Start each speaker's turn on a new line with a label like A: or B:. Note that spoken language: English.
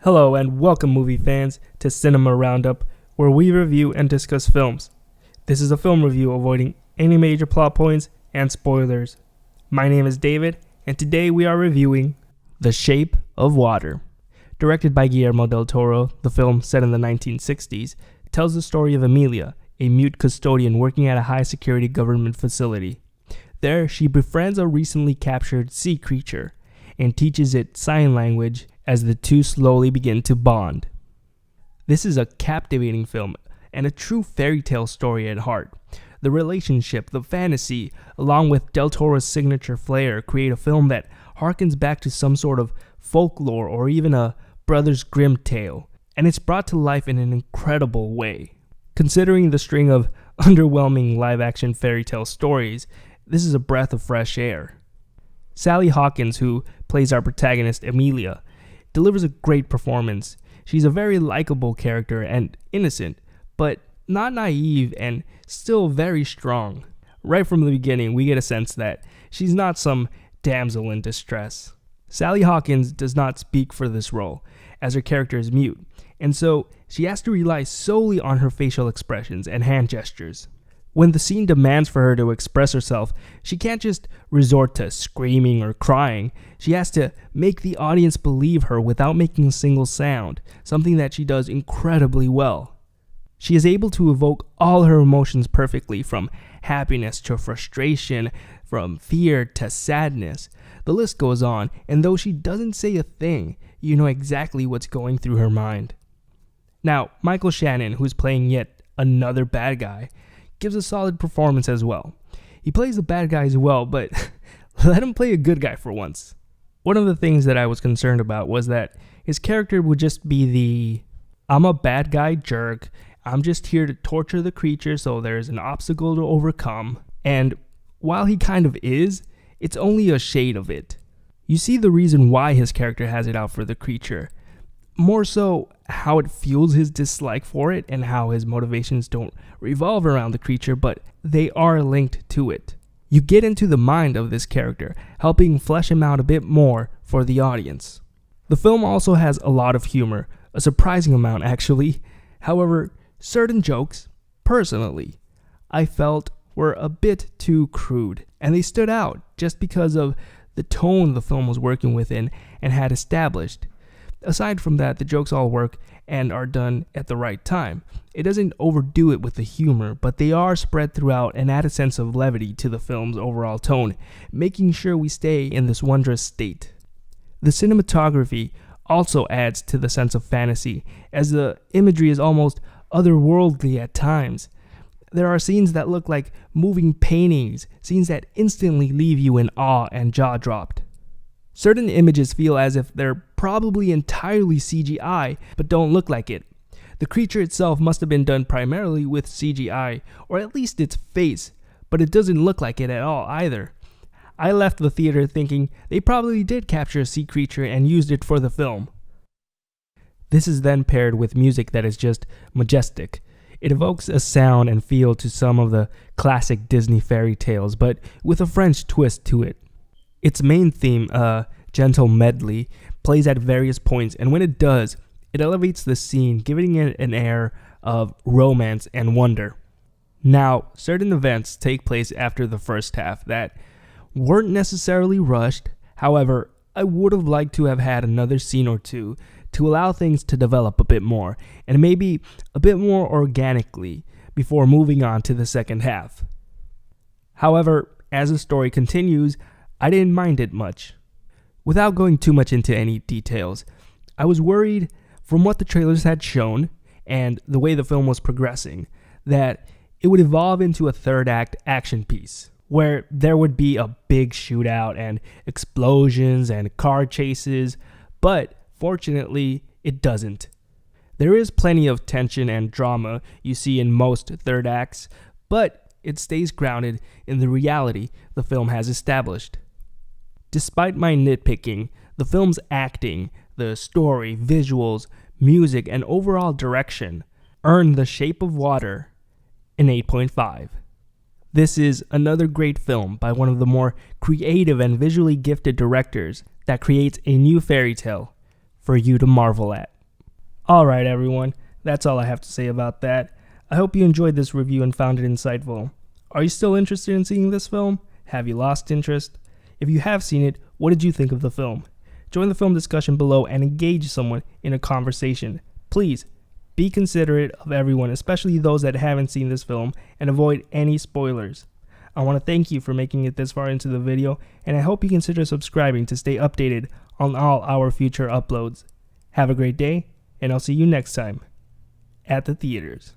A: Hello and welcome movie fans to Cinema RoundUp, where we review and discuss films. This is a film review avoiding any major plot points and spoilers. My name is David, and today we are reviewing The Shape of Water. Directed by Guillermo Del Toro, the film, set in the 1960s, tells the story of Emilia, a mute custodian working at a high-security government facility. There, she befriends a recently captured sea creature and teaches it sign language as the two slowly begin to bond. This is a captivating film and a true fairy tale story at heart. The relationship, the fantasy, along with Del Toro's signature flair, create a film that harkens back to some sort of folklore or even a Brothers Grimm tale, and it's brought to life in an incredible way. Considering the string of underwhelming live-action fairy tale stories, this is a breath of fresh air. Sally Hawkins, who plays our protagonist Emilia, delivers a great performance. She's a very likable character and innocent, but not naive and still very strong. Right from the beginning, we get a sense that she's not some damsel in distress. Sally Hawkins does not speak for this role, as her character is mute, and so she has to rely solely on her facial expressions and hand gestures. When the scene demands for her to express herself, she can't just resort to screaming or crying. She has to make the audience believe her without making a single sound, something that she does incredibly well. She is able to evoke all her emotions perfectly, from happiness to frustration, from fear to sadness. The list goes on, and though she doesn't say a thing, you know exactly what's going through her mind. Now, Michael Shannon, who's playing yet another bad guy, gives a solid performance as well. He plays the bad guys well, but let him play a good guy for once. One of the things that I was concerned about was that his character would just be the I'm a bad guy jerk, I'm just here to torture the creature so there's an obstacle to overcome, and while he kind of is, it's only a shade of it. You see the reason why his character has it out for the creature, more so how it fuels his dislike for it and how his motivations don't revolve around the creature, but they are linked to it. You get into the mind of this character, helping flesh him out a bit more for the audience. The film also has a lot of humor, a surprising amount actually. However, certain jokes, personally, I felt were a bit too crude, and they stood out just because of the tone the film was working within and had established. Aside from that, the jokes all work and are done at the right time. It doesn't overdo it with the humor, but they are spread throughout and add a sense of levity to the film's overall tone, making sure we stay in this wondrous state. The cinematography also adds to the sense of fantasy, as the imagery is almost otherworldly at times. There are scenes that look like moving paintings, scenes that instantly leave you in awe and jaw-dropped. Certain images feel as if they're probably entirely CGI, but don't look like it. The creature itself must have been done primarily with CGI, or at least its face, but it doesn't look like it at all either. I left the theater thinking they probably did capture a sea creature and used it for the film. This is then paired with music that is just majestic. It evokes a sound and feel to some of the classic Disney fairy tales, but with a French twist to it. Its main theme, a gentle medley, plays at various points, and when it does, it elevates the scene, giving it an air of romance and wonder. Now, certain events take place after the first half that weren't necessarily rushed. However, I would have liked to have had another scene or two to allow things to develop a bit more, and maybe a bit more organically, before moving on to the second half. However, as the story continues, I didn't mind it much. Without going too much into any details, I was worried, from what the trailers had shown and the way the film was progressing, that it would evolve into a third act action piece, where there would be a big shootout and explosions and car chases, but fortunately, it doesn't. There is plenty of tension and drama you see in most third acts, but it stays grounded in the reality the film has established. Despite my nitpicking, the film's acting, the story, visuals, music, and overall direction earned The Shape of Water an 8.5. This is another great film by one of the more creative and visually gifted directors that creates a new fairy tale for you to marvel at. Alright everyone, that's all I have to say about that. I hope you enjoyed this review and found it insightful. Are you still interested in seeing this film? Have you lost interest? If you have seen it, what did you think of the film? Join the film discussion below and engage someone in a conversation. Please, be considerate of everyone, especially those that haven't seen this film, and avoid any spoilers. I want to thank you for making it this far into the video, and I hope you consider subscribing to stay updated on all our future uploads. Have a great day, and I'll see you next time at the theaters.